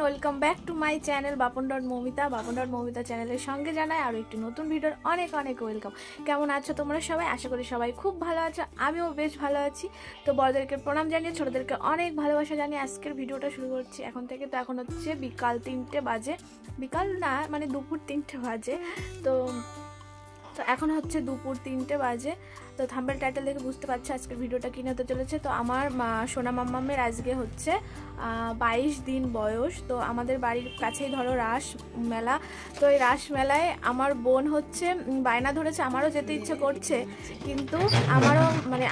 Welcome back to my channel বাপন.মৌমিতা চ্যানেলের সঙ্গে জানাই আরও একটি নতুন ভিডিওর অনেক অনেক ওয়েলকাম। কেমন আছো তোমরা সবাই? আশা করি সবাই খুব ভালো আছো, আমিও বেশ ভালো আছি। তো বড়দেরকে প্রণাম জানিয়ে ছোটদেরকে অনেক ভালোবাসা জানিয়ে আজকের ভিডিওটা শুরু করছি এখন থেকে। তো এখন হচ্ছে বিকাল 3টে বাজে, বিকাল না মানে দুপুর 3টে বাজে। তো এখন হচ্ছে দুপুর 3টে বাজে। তো থাম্বনেল টাইটেল দেখে বুঝতে পারছো আজকের ভিডিওটা কিনে হতে চলেছে। তো আমার সোনা মাম্মামের আজকে হচ্ছে 22 দিন বয়স। তো আমাদের বাড়ির কাছেই ধরো রাস মেলা। তো এই রাস মেলায় আমার বোন হচ্ছে বায়না ধরেছে, আমারও যেতে ইচ্ছে করছে, কিন্তু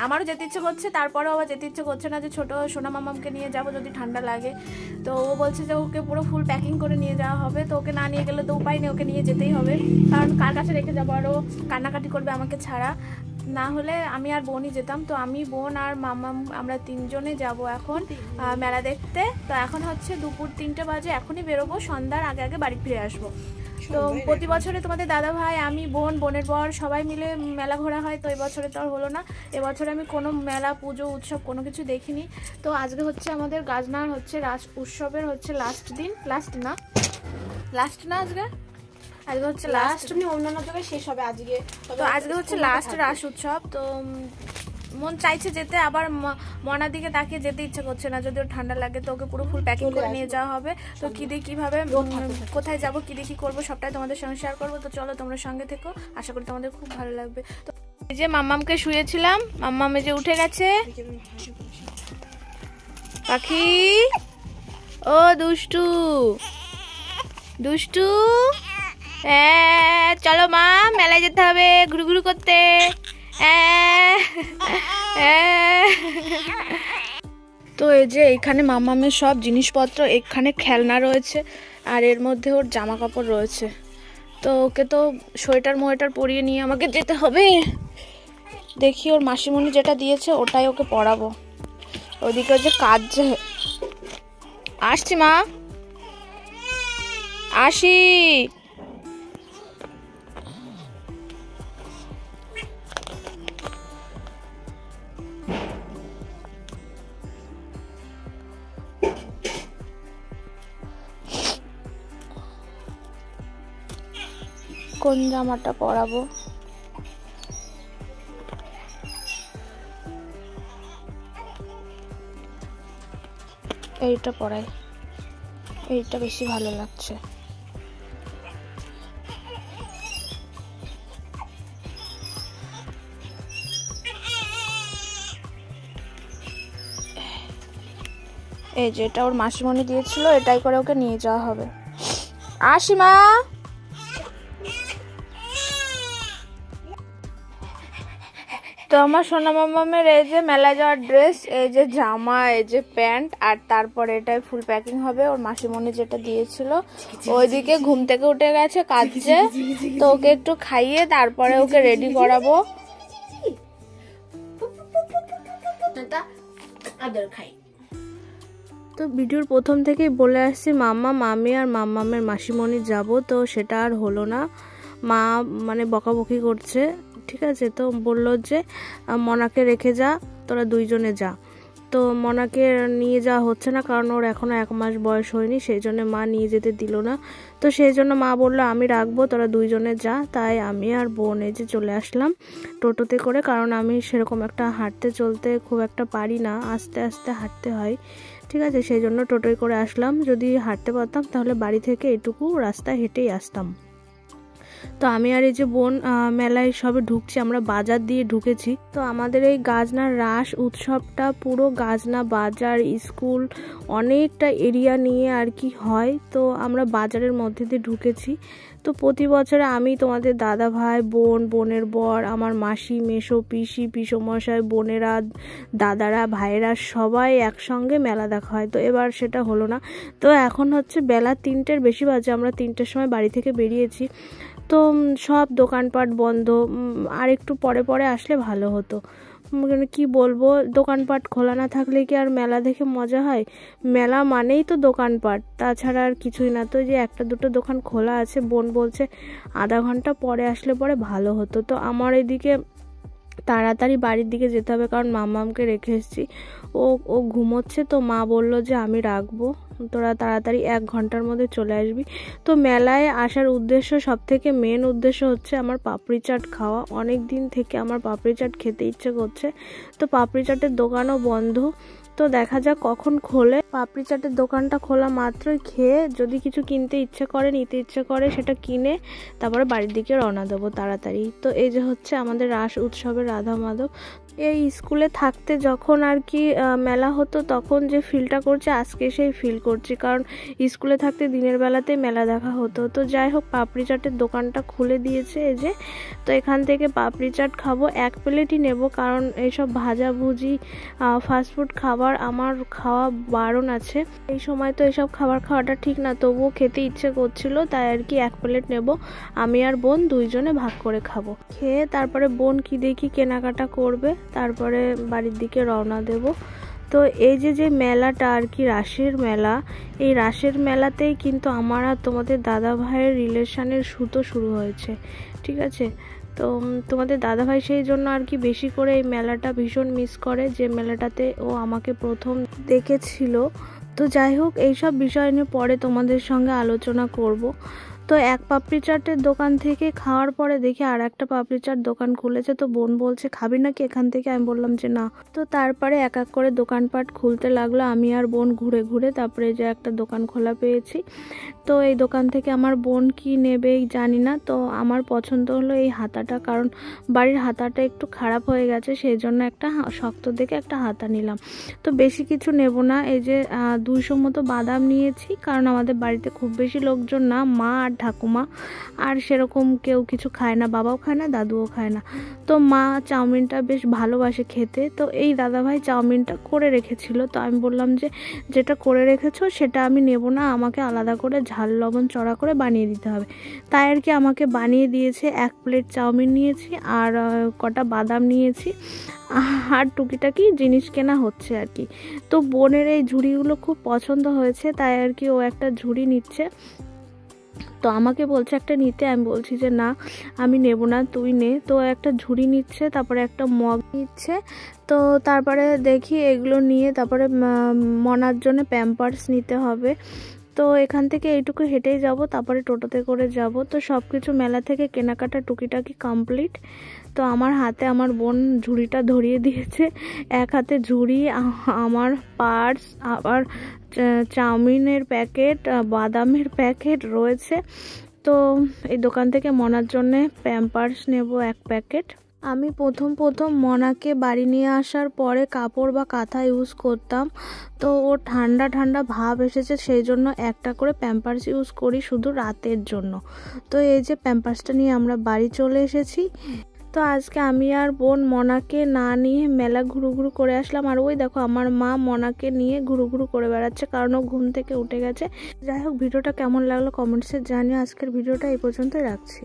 আমারও যেতে ইচ্ছে করছে, তারপরেও আবার যেতে ইচ্ছে করছে না যে ছোটো সোনা মাম্মামকে নিয়ে যাব যদি ঠান্ডা লাগে। তো ও বলছে যে ওকে পুরো ফুল প্যাকিং করে নিয়ে যাওয়া হবে। তো ওকে না নিয়ে গেলে তো উপায় নেই, ওকে নিয়ে যেতেই হবে, কারণ কার কাছে রেখে যাবো, আরও কান্নাকাটি করবে আমাকে ছাড়া। না হলে আমি আর বোনই যেতাম। তো আমি, বোন আর মামা আমরা 3জনে যাব এখন মেলা দেখতে। তো এখন হচ্ছে দুপুর 3টে বাজে, এখনই বেরোবো, সন্ধ্যার আগে আগে বাড়ি ফিরে আসবো। তো প্রতি বছরে তোমাদের দাদা ভাই, আমি, বোন, বোনের বর সবাই মিলে মেলা ঘোরা হয়। তো এবছরে তো আর হলো না, এবছরে আমি কোনো মেলা পুজো উৎসব কোনো কিছু দেখিনি। তো আজকে হচ্ছে আমাদের গাজনার হচ্ছে রাস উৎসবের হচ্ছে লাস্ট দিন, লাস্ট না আজকে হচ্ছে লাস্ট, অন্যান্য জায়গায় শেষ হবে আজকে। তো আজকে হচ্ছে লাস্ট রাস উৎসব। তো মন চাইছে যেতে, আবার মনার দিকে তাকিয়ে যেতে ইচ্ছে করছে না, যদি ওর ঠান্ডা লাগে। তো ওকে পুরো ফুল প্যাকিং করে নিয়ে যাওয়া হবে। তো কিভাবে কোথায় যাবো, কি করবো সবটাই তোমাদের সঙ্গে শেয়ার করবো। তো চলো তোমরা সঙ্গে থেকো, আশা করি তোমাদের খুব ভালো লাগবে। তো এই যে মাম্মামকে শুয়েছিলাম, মাম্মাম এই যে উঠে গেছে। পাখি ও দুষ্টু চলো মা, মেলায় যেতে হবে ঘুরু করতে। তো এই যে এইখানে মামামের সব জিনিসপত্র, এখানে খেলনা রয়েছে, আর এর মধ্যে ওর জামা কাপড় রয়েছে। তো ওকে তো সোয়েটার পরিয়ে নিয়ে আমাকে যেতে হবে। দেখি ওর মাসিমণি যেটা দিয়েছে ওটাই ওকে পরাবো। ওদিকে যে কাঁদছে। আসছি মা, আসি। কোন জামাটা পরাবো? এইটা পরাই, এইটা বেশি ভালো লাগছে। এই যে এটা ওর মাসিমণি দিয়েছিল, এটাই করে ওকে নিয়ে যাওয়া হবে। আসি মা। তো আমার সোনা মামামের এই যে মেলা যাওয়ার ড্রেস, এই যে জামা, এই যে প্যান্ট, আর তারপরে এটাই ফুল প্যাকিং হবে। ওর মাসিমণি যেটা দিয়েছিল, ওইদিকে ঘুম থেকে উঠে গেছে, কাঁদছে। তো ওকে একটু খাইয়ে তারপরে ওকে রেডি করাবো। তো ভিডিওর প্রথম থেকেই বলে আসছি মাম্মা, মামি আর মাম্মামের মাসিমণি যাব। তো সেটা আর হলো না, মা মানে বকাবকি করছে। ঠিক আছে, তো বললো যে মনাকে রেখে যা, তোরা 2জনে যা। তো মনাকে নিয়ে যাওয়া হচ্ছে না, কারণ ওর এখনও 1 মাস বয়স হয়নি, সেই জন্য মা নিয়ে যেতে দিল না। তো সেই জন্য মা বললো আমি রাখবো, তোরা 2জনে যা। তাই আমি আর বোন এই যে চলে আসলাম টোটোতে করে, কারণ আমি সেরকম একটা হাঁটতে চলতে খুব একটা পারি না, আস্তে আস্তে হাঁটতে হয়। ঠিক আছে, সেই জন্য টোটোয় করে আসলাম। যদি হাঁটতে পারতাম তাহলে বাড়ি থেকে এটুকু রাস্তা হেঁটেই আসতাম। তো আমি আর এই যে বোন মেলায় সবে ঢুকছি, আমরা বাজার দিয়ে ঢুকেছি। তো আমাদের এই গাজনার রাস উৎসবটা পুরো গাজনা বাজার, স্কুল, অনেকটা এরিয়া নিয়ে আর কি হয়। তো আমরা বাজারের মধ্যে দিয়ে ঢুকেছি। তো প্রতি বছরে আমি, তোমাদের দাদা ভাই, বোন, বোনের বর, আমার মাসি, মেসো, পিসি, পিসমশাই, বোনেরা, দাদারা, ভাইয়েরা সবাই একসঙ্গে মেলা দেখা হয়। তো এবার সেটা হলো না। তো এখন হচ্ছে বেলা 3টের বেশি বাজে, আমরা 3টের সময় বাড়ি থেকে বেরিয়েছি। তো সব দোকানপাট বন্ধ, আর একটু পরে আসলে ভালো হতো। কি বলবো, দোকানপাট খোলা না থাকলে কি আর মেলা দেখে মজা হয়? মেলা মানেই তো দোকানপাট, তাছাড়া আর কিছুই না। তো যে 1-2টো দোকান খোলা আছে, বোন বলছে আধা ঘন্টা পরে আসলে পরে ভালো হতো। তো আমার এদিকে তাড়াতাড়ি বাড়ির দিকে যেতে হবে, কারণ মাম্মামকে রেখে এসেছি, ও ঘুমোচ্ছে। তো মা বলল যে আমি রাখবো, তোরা তাড়াতাড়ি 1 ঘন্টার মধ্যে চলে আসবি। তো মেলায় আসার উদ্দেশ্য, সব থেকে মেন উদ্দেশ্য হচ্ছে আমার পাপড়ি চাট খাওয়া। অনেক দিন থেকে আমার পাপড়ি চাট খেতে ইচ্ছে করছে, তো পাপড়ি চাটের দোকানও বন্ধ। তো দেখা যাক কখন খোলে। পাপড়ি চাটের দোকানটা খোলা মাত্রই খেয়ে যদি কিছু কিনতে ইচ্ছে করে, নিতে ইচ্ছে করে, সেটা কিনে তারপরে বাড়ির দিকে রওনা দেবো তাড়াতাড়ি। তো এই যে হচ্ছে আমাদের রাস উৎসবের রাধা মাধব। এই স্কুলে থাকতে যখন আর কি মেলা হতো তখন যে ফিলটা করছে, আজকে সেই ফিল করছি, কারণ স্কুলে থাকতে দিনের বেলাতে মেলা দেখা হতো। তো যাই হোক, পাপড়ি চাটের দোকানটা খুলে দিয়েছে এই যে। তো এখান থেকে পাপড়ি চাট খাবো, 1 প্লেটই নেব, কারণ এইসব ভাজাভুজি ফাস্টফুড খাবার আমার খাওয়া বারণ আছে। এই সময় তো এসব খাবার খাওয়াটা ঠিক না, তবুও খেতে ইচ্ছে করছিল, তাই আর কি 1 প্লেট নেব। আমি আর বোন দুইজনে ভাগ করে খাবো। খেয়ে তারপরে বোন কি দেখি কেনাকাটা করবে, তারপরে বাড়ির দিকে রওনা দেব। তো এই যে মেলাটা আর কি রাসের মেলা, এই রাসের মেলাতেই কিন্তু আমার আর তোমাদের দাদা ভাইয়ের রিলেশনের সুতো শুরু হয়েছে, ঠিক আছে। তো তোমাদের দাদাভাই সেই জন্য আর কি বেশি করে এই মেলাটা ভীষণ মিস করে, যে মেলাটাতে ও আমাকে প্রথম দেখেছিল। তো যাই হোক, এইসব বিষয় নিয়ে পরে তোমাদের সঙ্গে আলোচনা করব। তো 1 পাপড়ি চাটের দোকান থেকে খাওয়ার পরে দেখি আর একটা পাপড়ি চাট দোকান খুলেছে। তো বোন বলছে খাবি নাকি এখান থেকে, আমি বললাম যে না। তো তারপরে এক এক করে দোকানপাট খুলতে লাগলো, আমি আর বোন ঘুরে ঘুরে তারপরে যে একটা দোকান খোলা পেয়েছি। তো এই দোকান থেকে আমার বোন কি নেবে জানি না। তো আমার পছন্দ হলো এই হাতাটা, কারণ বাড়ির হাতাটা একটু খারাপ হয়ে গেছে, সেই জন্য একটা শক্ত দেখে একটা হাতা নিলাম। তো বেশি কিছু নেব না, এই যে 200 মতো বাদাম নিয়েছি, কারণ আমাদের বাড়িতে খুব বেশি লোকজন না, মা আর ঠাকুমা, আর সেরকম কেউ কিছু খায় না, বাবাও খায় না, দাদুও খায় না। তো মা চাউমিনটা বেশ ভালোবাসে খেতে, তো এই দাদাভাই চাউমিনটা করে রেখেছিল। তো আমি বললাম যে যেটা করে রেখেছো সেটা আমি নেব না, আমাকে আলাদা করে ঝাল লবণ চড়া করে বানিয়ে দিতে হবে। তাই আর কি আমাকে বানিয়ে দিয়েছে। 1 প্লেট চাউমিন নিয়েছি, আর কটা বাদাম নিয়েছি, আর টুকিটাকি জিনিস কেনা হচ্ছে আর কি। তো বোনের এই ঝুড়িগুলো খুব পছন্দ হয়েছে, তাই আর কি ও একটা ঝুড়ি নিচ্ছে। তো আমাকে বলছে একটা নিতে, আমি বলছি যে না আমি নেব না, তুই নে। তো একটা ঝুড়ি নিচ্ছে, তারপরে একটা মগ নিচ্ছে। তো তারপরে দেখি এগুলো নিয়ে তারপরে মনার জন্য প্যাম্পার্স নিতে হবে। তো এখান থেকে এইটুকু হেঁটেই যাব, তারপরে টোটোতে করে যাব। তো সব কিছু মেলা থেকে কেনাকাটা টুকিটাকি কমপ্লিট। তো আমার হাতে আমার বোন ঝুড়িটা ধরিয়ে দিয়েছে, এক হাতে ঝুড়ি, আমার পার্স, আবার চাউমিনের প্যাকেট, বাদামের প্যাকেট রয়েছে। তো এই দোকান থেকে মনার জন্যে প্যাম্পার্স নেব 1 প্যাকেট। আমি প্রথম মনাকে বাড়ি নিয়ে আসার পরে কাপড় বা কাঁথা ইউজ করতাম, তো ও ঠান্ডা ঠান্ডা ভাব এসেছে, সেই জন্য একটা করে প্যাম্পার্স ইউজ করি শুধু রাতের জন্য। তো এই যে প্যাম্পার্সটা নিয়ে আমরা বাড়ি চলে এসেছি। তো আজকে আমি আর বোন মনাকে না নিয়ে মেলা ঘুরু করে আসলাম, আর ওই দেখো আমার মা মনাকে নিয়ে ঘুরু করে বেড়াচ্ছে, কারণ ও ঘুম থেকে উঠে গেছে। যাই হোক, ভিডিওটা কেমন লাগলো কমেন্টসে জানিও। আজকের ভিডিওটা এই পর্যন্তই রাখছি।